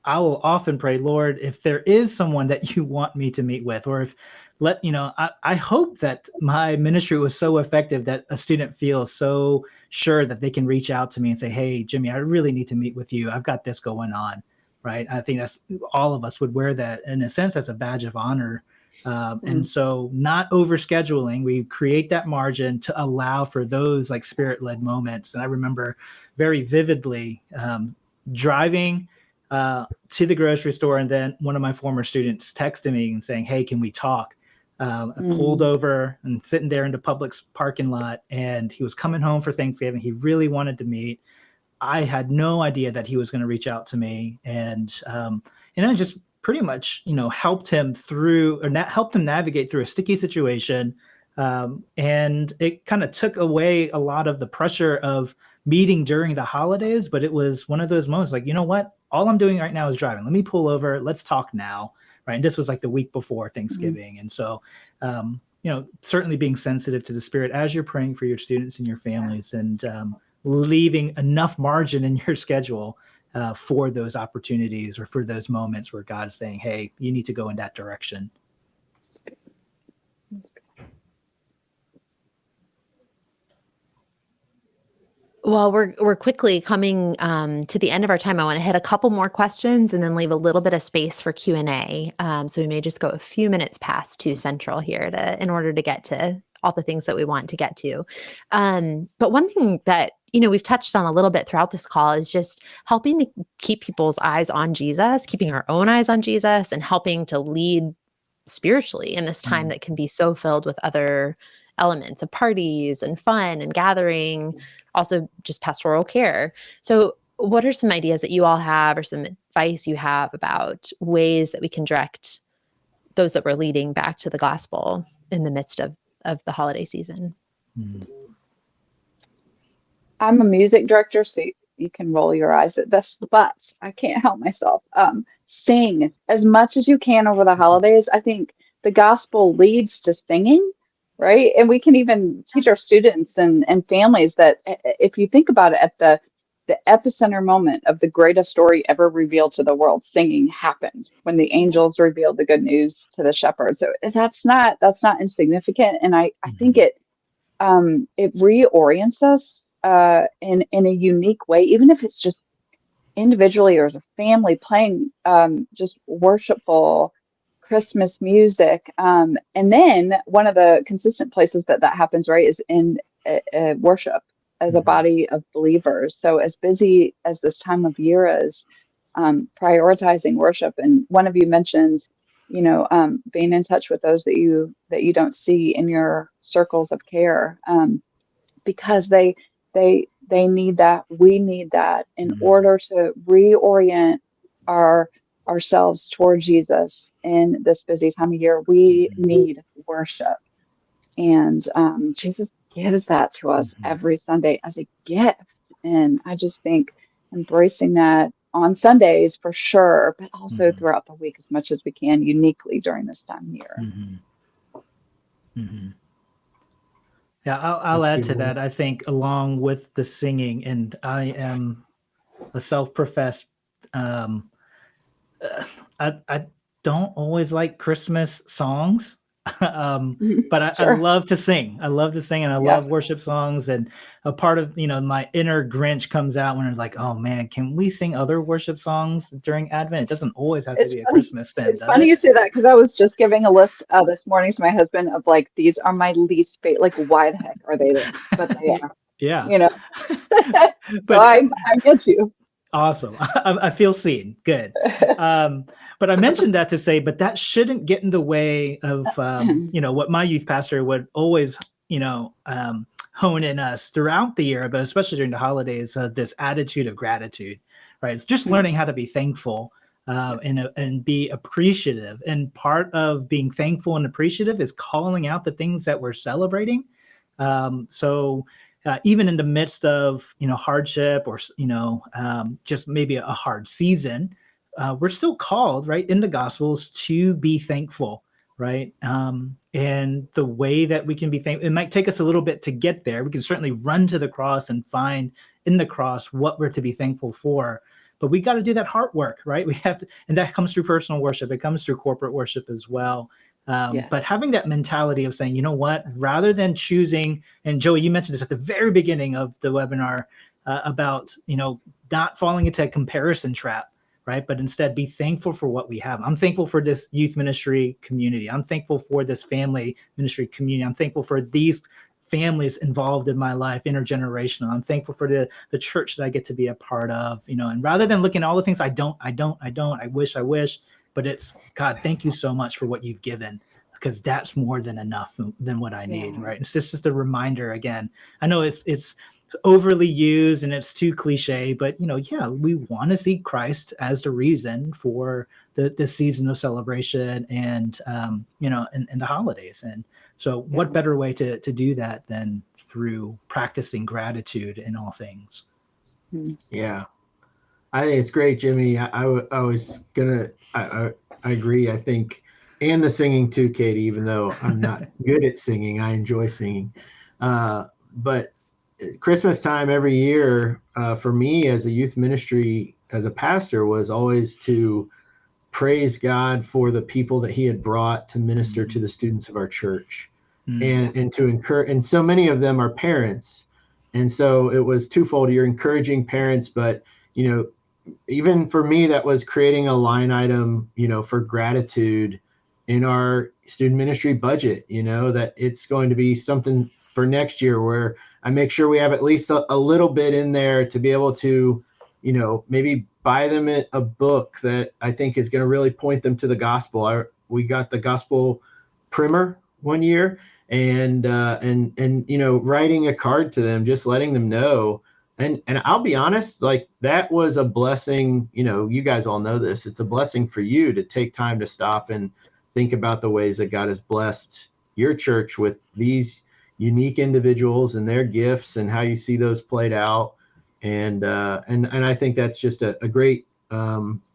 D: I will often pray, Lord, if there is someone that you want me to meet with, or if I hope that my ministry was so effective that a student feels so sure that they can reach out to me and say, hey, Jimmy, I really need to meet with you. I've got this going on, right? I think that's all of us would wear that in a sense as a badge of honor. And so not overscheduling, we create that margin to allow for those like Spirit-led moments. And I remember very vividly driving to the grocery store, and then one of my former students texted me and saying, hey, can we talk? I pulled over and sitting there in the Publix parking lot, and he was coming home for Thanksgiving. He really wanted to meet. I had no idea that he was going to reach out to me, and I just pretty much helped him helped him navigate through a sticky situation, and it kind of took away a lot of the pressure of meeting during the holidays. But it was one of those moments like, you know what? All I'm doing right now is driving. Let me pull over. Let's talk now. Right. And this was like the week before Thanksgiving. And so, certainly being sensitive to the Spirit as you're praying for your students and your families, and leaving enough margin in your schedule for those opportunities or for those moments where God's saying, hey, you need to go in that direction.
A: Well, we're quickly coming to the end of our time. I want to hit a couple more questions and then leave a little bit of space for Q&A. So we may just go a few minutes past 2 Central here in order to get to all the things that we want to get to. But one thing that we've touched on a little bit throughout this call is just helping to keep people's eyes on Jesus, keeping our own eyes on Jesus, and helping to lead spiritually in this time that can be so filled with other elements of parties and fun and gathering, also just pastoral care. So what are some ideas that you all have or some advice you have about ways that we can direct those that we're leading back to the gospel in the midst of the holiday season?
C: I'm a music director, so you can roll your eyes at this, but I can't help myself. Sing as much as you can over the holidays. I think the gospel leads to singing, right? And we can even teach our students and families that if you think about it, at the epicenter moment of the greatest story ever revealed to the world, singing happened when the angels revealed the good news to the shepherds. So that's not insignificant. And I think it reorients us in a unique way, even if it's just individually or as a family playing just worshipful Christmas music. And then one of the consistent places that happens, right, is in worship as a body of believers. So as busy as this time of year is, prioritizing worship. And one of you mentions, being in touch with those that you don't see in your circles of care, because they need that. We need that in order to reorient ourselves toward Jesus in this busy time of year. We need worship, and Jesus gives that to us every Sunday as a gift. And I just think embracing that on Sundays for sure, but also throughout the week as much as we can, uniquely during this time of year.
D: Yeah, I'll add to that. I think along with the singing, and I am a self-professed, I don't always like Christmas songs, but I love to sing. I love to sing, and I love worship songs. And a part of my inner Grinch comes out when it's like, oh man, can we sing other worship songs during Advent? It doesn't always have to be a Christmas thing.
C: It's funny you say that, because I was just giving a list this morning to my husband of like, these are my least favorite. Like, why the heck are they there? But they are.
D: Yeah.
C: So I get you.
D: Awesome. I feel seen. Good. But I mentioned that to say, but that shouldn't get in the way of, what my youth pastor would always, hone in us throughout the year, but especially during the holidays, this attitude of gratitude, right? It's just learning how to be thankful and be appreciative. And part of being thankful and appreciative is calling out the things that we're celebrating. So even in the midst of, hardship or, just maybe a hard season, we're still called, right, in the Gospels to be thankful, right? And the way that we can be thankful, it might take us a little bit to get there. We can certainly run to the cross and find in the cross what we're to be thankful for. But we got to do that heart work, right? We have to, and that comes through personal worship. It comes through corporate worship as well.
C: Yes.
D: But having that mentality of saying, you know what, rather than choosing, and Joey, you mentioned this at the very beginning of the webinar about, not falling into a comparison trap, right? But instead be thankful for what we have. I'm thankful for this youth ministry community. I'm thankful for this family ministry community. I'm thankful for these families involved in my life, intergenerational. I'm thankful for the church that I get to be a part of, and rather than looking at all the things I wish, but it's, God, thank you so much for what you've given, because that's more than enough than what I need, right? It's just a reminder again. I know it's overly used and it's too cliche, but we want to see Christ as the reason for the season of celebration and and the holidays. And so what better way to do that than through practicing gratitude in all things?
B: Yeah, I think it's great, Jimmy. I agree. I think, and the singing too, Katie, even though I'm not good at singing, I enjoy singing. But Christmas time every year for me as a youth ministry, as a pastor, was always to praise God for the people that he had brought to minister to the students of our church, and to encourage. And so many of them are parents. And so it was twofold. You're encouraging parents, but, even for me, that was creating a line item, for gratitude in our student ministry budget, that it's going to be something for next year where I make sure we have at least a little bit in there to be able to, maybe buy them a book that I think is going to really point them to the gospel. We got the gospel primer one year, and writing a card to them, just letting them know. And I'll be honest, like, that was a blessing. You guys all know this. It's a blessing for you to take time to stop and think about the ways that God has blessed your church with these unique individuals and their gifts, and how you see those played out. And I think that's just a great,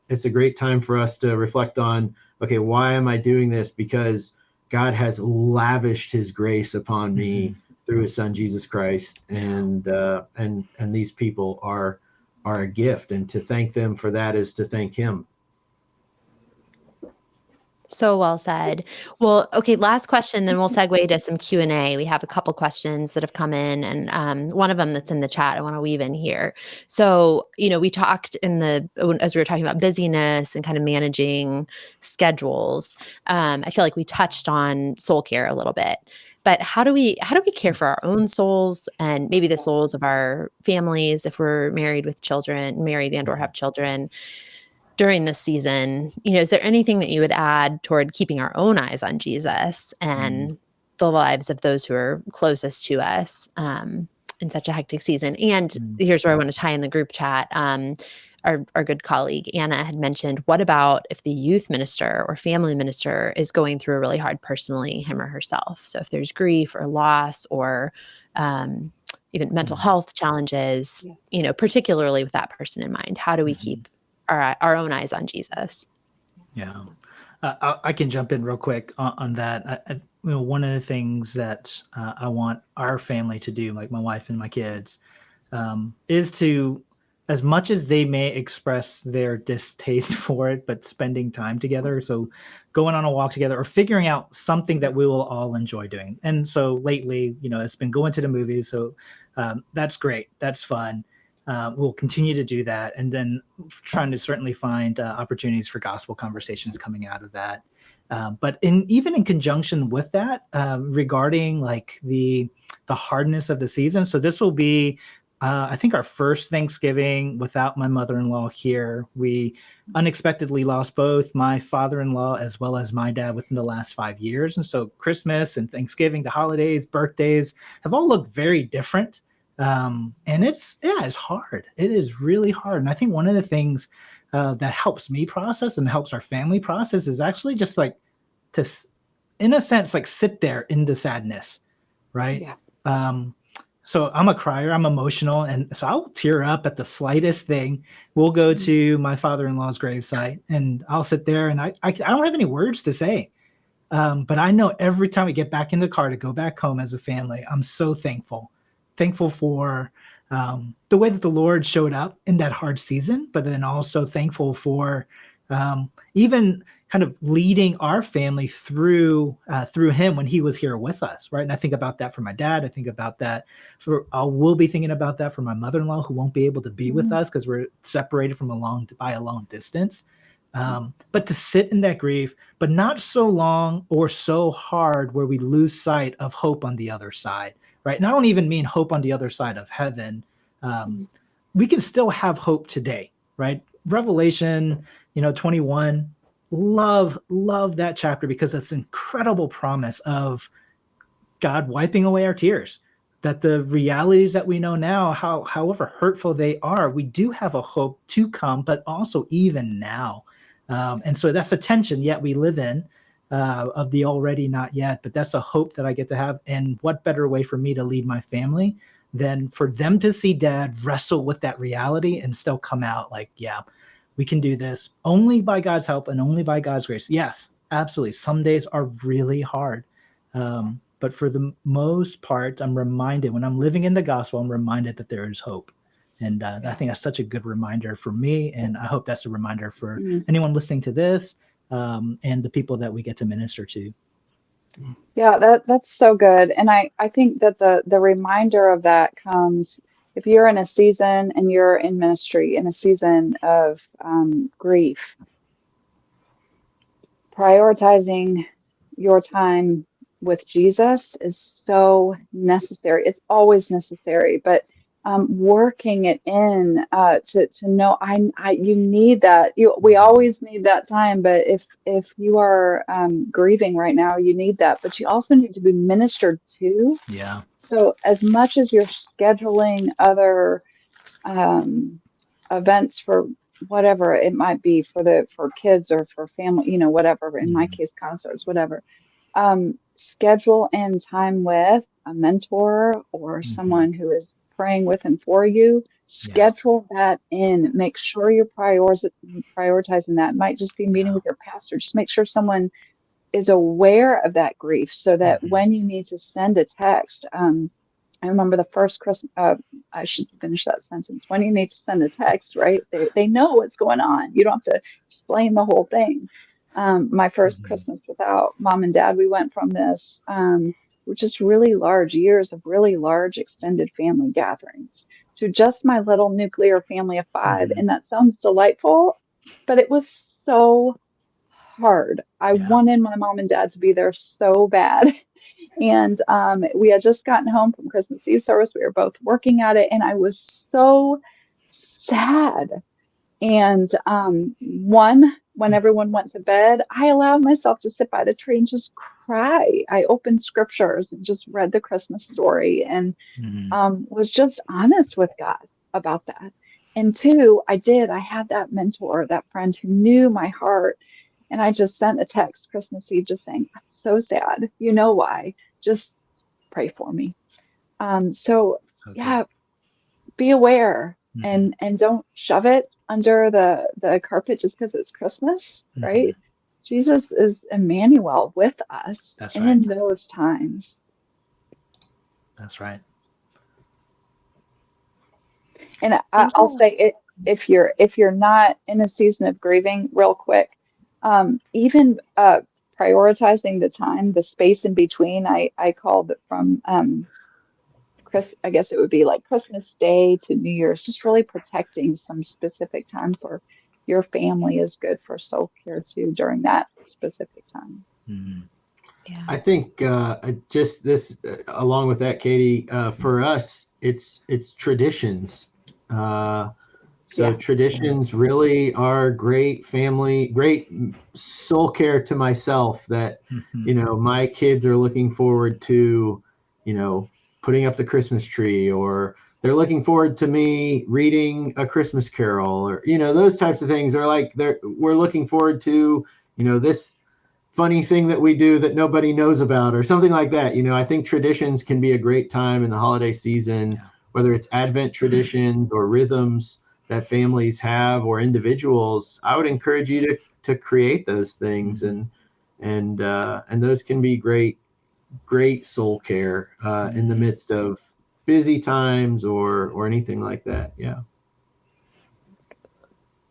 B: it's a great time for us to reflect on, okay, why am I doing this? Because God has lavished his grace upon me through his son, Jesus Christ. And these people are a gift, and to thank them for that is to thank him.
A: So well said. Well, okay, last question, then we'll segue to some Q&A. We have a couple questions that have come in, and one of them that's in the chat I want to weave in here. So, we talked as we were talking about busyness and kind of managing schedules. I feel like we touched on soul care a little bit. But how do we care for our own souls and maybe the souls of our families if we're married and or have children during this season? Is there anything that you would add toward keeping our own eyes on Jesus and the lives of those who are closest to us in such a hectic season? And here's where I want to tie in the group chat. Our good colleague Anna had mentioned, what about if the youth minister or family minister is going through a really hard personally, him or herself? So if there's grief or loss or even mental health challenges, particularly with that person in mind, how do we keep our own eyes on Jesus?
D: Yeah, I can jump in real quick on that. One of the things that I want our family to do, like my wife and my kids, is to, as much as they may express their distaste for it, but spending time together. So going on a walk together or figuring out something that we will all enjoy doing. And so lately, it's been going to the movies. So that's great. That's fun. We'll continue to do that. And then trying to certainly find opportunities for gospel conversations coming out of that. But even in conjunction with that, regarding like the hardness of the season. So this will be, I think, our first Thanksgiving without my mother-in-law here. We unexpectedly lost both my father-in-law as well as my dad within the last 5 years. And so Christmas and Thanksgiving, the holidays, birthdays have all looked very different. And it's hard. It is really hard. And I think one of the things that helps me process and helps our family process is actually just like in a sense, like sit there in the sadness, right?
C: Yeah.
D: So I'm a crier, I'm emotional, and so I'll tear up at the slightest thing. We'll go to my father-in-law's gravesite, and I'll sit there, and I don't have any words to say. But I know every time we get back in the car to go back home as a family, I'm so thankful for the way that the Lord showed up in that hard season, but then also thankful for even kind of leading our family through him when he was here with us, right? And I think about that for my dad. I think about that we'll be thinking about that for my mother-in-law, who won't be able to be with us because we're separated by a long distance. But to sit in that grief, but not so long or so hard where we lose sight of hope on the other side, right? And I don't even mean hope on the other side of heaven. We can still have hope today, right? Revelation, 21, love that chapter because it's an incredible promise of God wiping away our tears. That the realities that we know now, however hurtful they are, we do have a hope to come, but also even now. And so that's a tension yet we live in of the already not yet, but that's a hope that I get to have. And what better way for me to lead my family than for them to see dad wrestle with that reality and still come out like, yeah, we can do this only by God's help and only by God's grace. Yes, absolutely. Some days are really hard. But for the most part, I'm reminded when I'm living in the gospel, I'm reminded that there is hope. And I think that's such a good reminder for me. And I hope that's a reminder for anyone listening to this and the people that we get to minister to.
C: Yeah, that's so good. And I think that the reminder of that comes if you're in a season and you're in ministry in a season of grief, prioritizing your time with Jesus is so necessary. It's always necessary, but working it in to know you need that. We always need that time, but if you are grieving right now, you need that. But you also need to be ministered to.
D: Yeah.
C: So as much as you're scheduling other events for whatever it might be for kids or for family, whatever. In my case, concerts, whatever. Schedule in time with a mentor or someone who is praying with and for you. Schedule that in. Make sure you're prioritizing that. It might just be meeting with your pastor. Just make sure someone is aware of that grief so that when you need to send a text, I remember the first Christmas, I should finish that sentence. When you need to send a text, right? They know what's going on. You don't have to explain the whole thing. My first Christmas without mom and dad, we went from this, just really large years of really large extended family gatherings to just my little nuclear family of 5. And that sounds delightful, but it was so hard. I wanted my mom and dad to be there so bad. And we had just gotten home from Christmas Eve service. We were both working at it, and I was so sad. And when everyone went to bed, I allowed myself to sit by the tree and just cry. I opened scriptures and just read the Christmas story and was just honest with God about that. And 2, I had that mentor, that friend who knew my heart. And I just sent a text Christmas Eve just saying, I'm so sad. You know why? Just pray for me. So be aware and don't shove it under the carpet just because it's Christmas, right? Jesus is Emmanuel with us in those times.
D: That's right.
C: And I'll say it, if you're not in a season of grieving, real quick, even prioritizing the time, the space in between, I called it from I guess it would be like Christmas Day to New Year's, just really protecting some specific time for your family is good for self-care too during that specific time.
A: Yeah.
B: I think just this, along with that, Katie, for us, it's traditions. Traditions really are great family, great soul care to myself that, my kids are looking forward to, putting up the Christmas tree, or they're looking forward to me reading a Christmas carol, or, those types of things are like, we're looking forward to, this funny thing that we do that nobody knows about or something like that. I think traditions can be a great time in the holiday season, whether it's Advent traditions or rhythms that families have or individuals. I would encourage you to create those things, and those can be great soul care in the midst of busy times or anything like that. Yeah.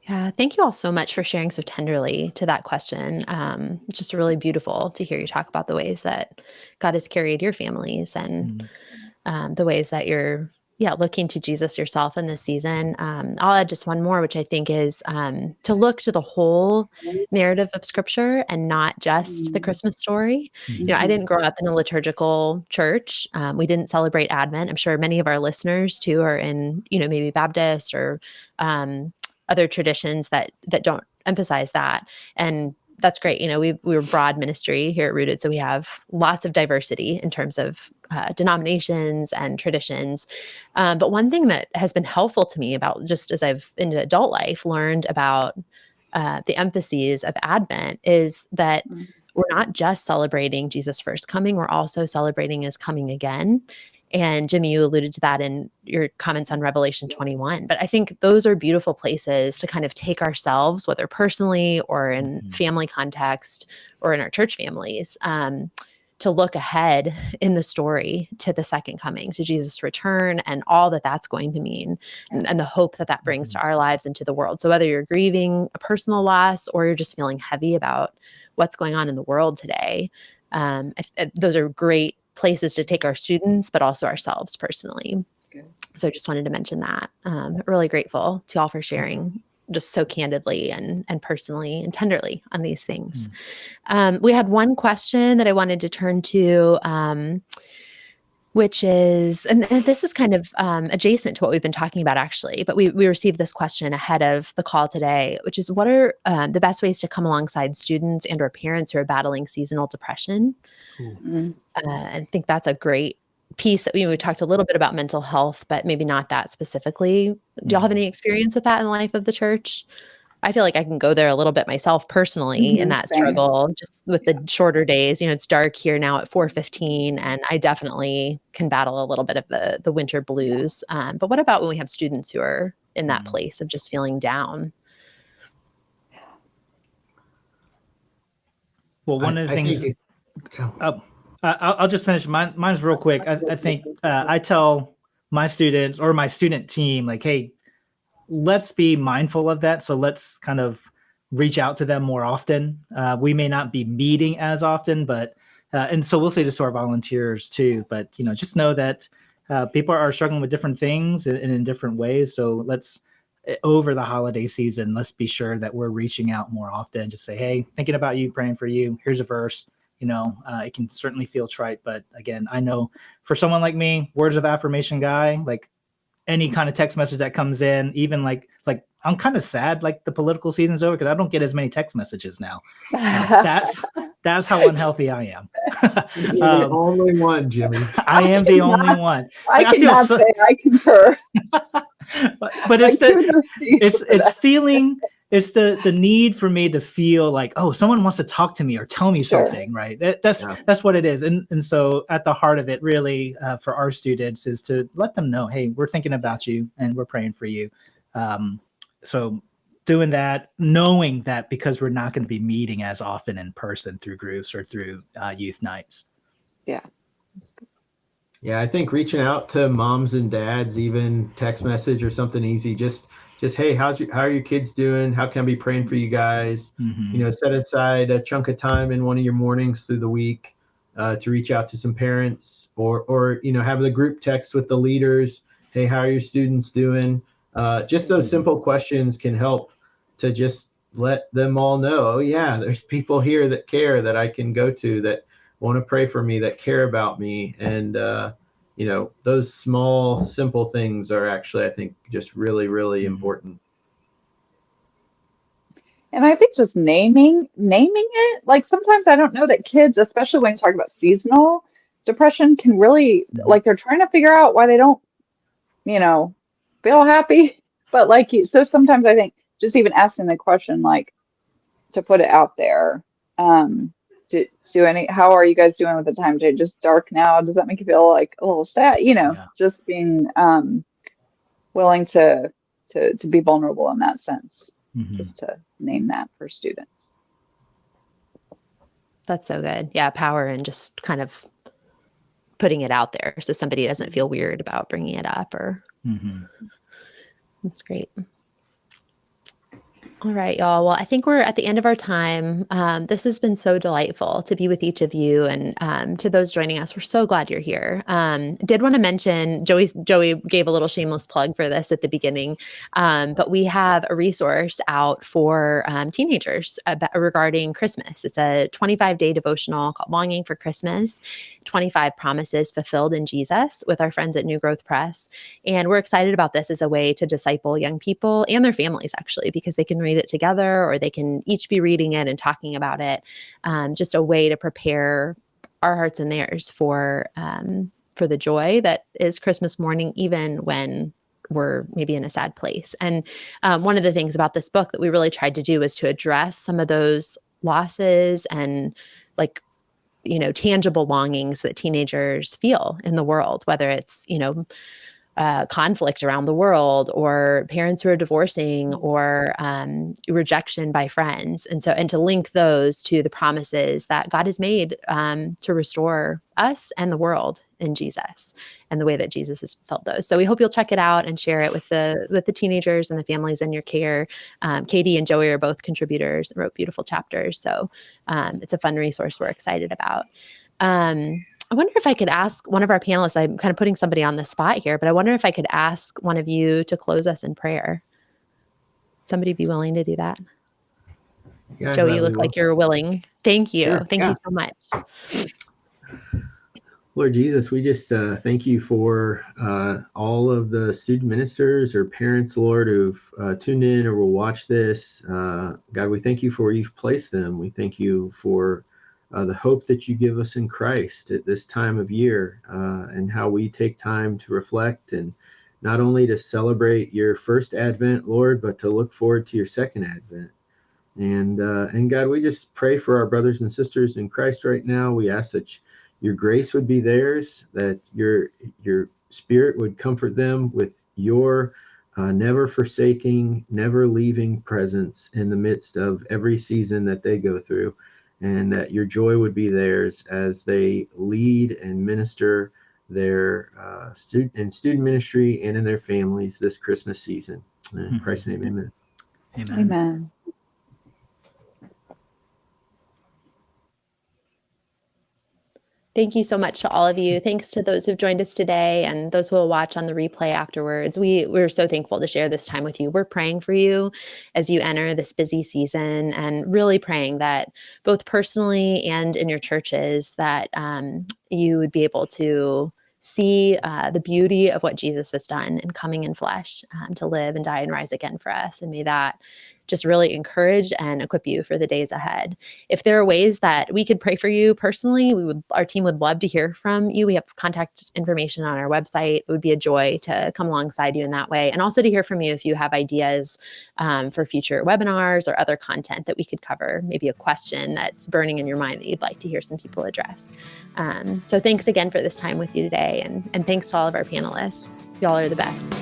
A: Yeah, thank you all so much for sharing so tenderly to that question. It's just really beautiful to hear you talk about the ways that God has carried your families and the ways that you're, looking to Jesus yourself in this season. I'll add just one more, which I think is to look to the whole narrative of Scripture and not just the Christmas story. I didn't grow up in a liturgical church. We didn't celebrate Advent. I'm sure many of our listeners too are in, maybe Baptist or other traditions that don't emphasize that. And that's great. We were broad ministry here at Rooted, so we have lots of diversity in terms of denominations and traditions. But one thing that has been helpful to me about just as I've in adult life learned about the emphases of Advent is that we're not just celebrating Jesus' first coming, we're also celebrating his coming again. And Jimmy, you alluded to that in your comments on Revelation 21. But I think those are beautiful places to kind of take ourselves, whether personally or in family context or in our church families, to look ahead in the story to the second coming, to Jesus' return and all that that's going to mean and the hope that that brings to our lives and to the world. So whether you're grieving a personal loss or you're just feeling heavy about what's going on in the world today, those are great places to take our students, but also ourselves personally. So I just wanted to mention that. Really grateful to all for sharing just so candidly and personally and tenderly on these things. We had one question that I wanted to turn to, which is, and this is kind of adjacent to what we've been talking about actually, but we received this question ahead of the call today, which is what are the best ways to come alongside students and or parents who are battling seasonal depression? I think that's a great piece that we talked a little bit about mental health, but maybe not that specifically. Do y'all have any experience with that in the life of the church? I feel like I can go there a little bit myself personally in that struggle, just with the shorter days. It's dark here now at 4:15, and I definitely can battle a little bit of the winter blues. But what about when we have students who are in that place of just feeling down?
D: Well, one of the things. I'll just finish mine's real quick. I think I tell my students or my student team, like, hey, let's be mindful of that. So let's kind of reach out to them more often. We may not be meeting as often, but and so we'll say this to our volunteers too. But just know that people are struggling with different things and in different ways. So let's over the holiday season, let's be sure that we're reaching out more often. Just say, hey, thinking about you, praying for you. Here's a verse. It can certainly feel trite, but again, I know for someone like me, words of affirmation guy, like any kind of text message that comes in, even like I'm kind of sad, like the political season's over because I don't get as many text messages now. That's how unhealthy I am.
B: You're the only one, Jimmy.
D: I am the only one.
C: I cannot say I concur.
D: but it's feeling. It's the need for me to feel like, oh, someone wants to talk to me or tell me something, right? That's what it is. And so at the heart of it, really, for our students is to let them know, hey, we're thinking about you and we're praying for you. So doing that, knowing that because we're not going to be meeting as often in person through groups or through youth nights.
C: Yeah.
B: Yeah, I think reaching out to moms and dads, even text message or something easy, just hey, how are your kids doing? How can I be praying for you guys? Set aside a chunk of time in one of your mornings through the week to reach out to some parents or have the group text with the leaders. Hey, how are your students doing? Just those simple questions can help to just let them all know, oh yeah, there's people here that care, that I can go to, that want to pray for me, that care about me. And those small, simple things are actually, I think, just really, really important.
C: And I think just naming it, like sometimes I don't know that kids, especially when you talk about seasonal depression, can really, like they're trying to figure out why they don't, feel happy. But so sometimes I think just even asking the question, like to put it out there, how are you guys doing with the time change? Just dark now? Does that make you feel like a little sad?
D: Yeah.
C: Just being willing to be vulnerable in that sense, just to name that for students.
A: That's so good. Yeah, power and just kind of putting it out there so somebody doesn't feel weird about bringing it up or that's great. All right, y'all. Well, I think we're at the end of our time. This has been so delightful to be with each of you, and to those joining us, we're so glad you're here. Did want to mention, Joey gave a little shameless plug for this at the beginning, but we have a resource out for teenagers regarding Christmas. It's a 25-day devotional called Longing for Christmas, 25 Promises Fulfilled in Jesus, with our friends at New Growth Press. And we're excited about this as a way to disciple young people and their families, actually, because they can read it together or they can each be reading it and talking about it. Just a way to prepare our hearts and theirs for the joy that is Christmas morning, even when we're maybe in a sad place. And one of the things about this book that we really tried to do is to address some of those losses and tangible longings that teenagers feel in the world, whether it's, conflict around the world or parents who are divorcing or rejection by friends. And to link those to the promises that God has made to restore us and the world in Jesus and the way that Jesus has fulfilled those. So we hope you'll check it out and share it with the teenagers and the families in your care. Katie and Joey are both contributors and wrote beautiful chapters. So it's a fun resource we're excited about. I wonder if I could ask one of our panelists, I'm kind of putting somebody on the spot here, but I wonder if I could ask one of you to close us in prayer. Somebody be willing to do that?
B: Yeah,
A: Joey, you look like you're willing. Thank you.
B: Sure,
A: Thank you so much.
B: Lord Jesus, we just thank you for all of the student ministers or parents, Lord, who've tuned in or will watch this. God, we thank you for where you've placed them. We thank you for the hope that you give us in Christ at this time of year, and how we take time to reflect and not only to celebrate your first Advent, Lord, but to look forward to your second Advent. And God, we just pray for our brothers and sisters in Christ right now. We ask that your grace would be theirs, that your Spirit would comfort them with your never forsaking, never leaving presence in the midst of every season that they go through, and that your joy would be theirs as they lead and minister their student ministry and in their families this Christmas season. In Christ's name, amen.
C: Amen.
A: Thank you so much to all of you. Thanks to those who've joined us today and those who will watch on the replay afterwards. We're so thankful to share this time with you. We're praying for you as you enter this busy season, and really praying that both personally and in your churches that you would be able to see the beauty of what Jesus has done in coming in flesh to live and die and rise again for us. And may that just really encourage and equip you for the days ahead. If there are ways that we could pray for you personally, our team would love to hear from you. We have contact information on our website. It would be a joy to come alongside you in that way. And also to hear from you if you have ideas for future webinars or other content that we could cover, maybe a question that's burning in your mind that you'd like to hear some people address. So thanks again for this time with you today. And thanks to all of our panelists. Y'all are the best.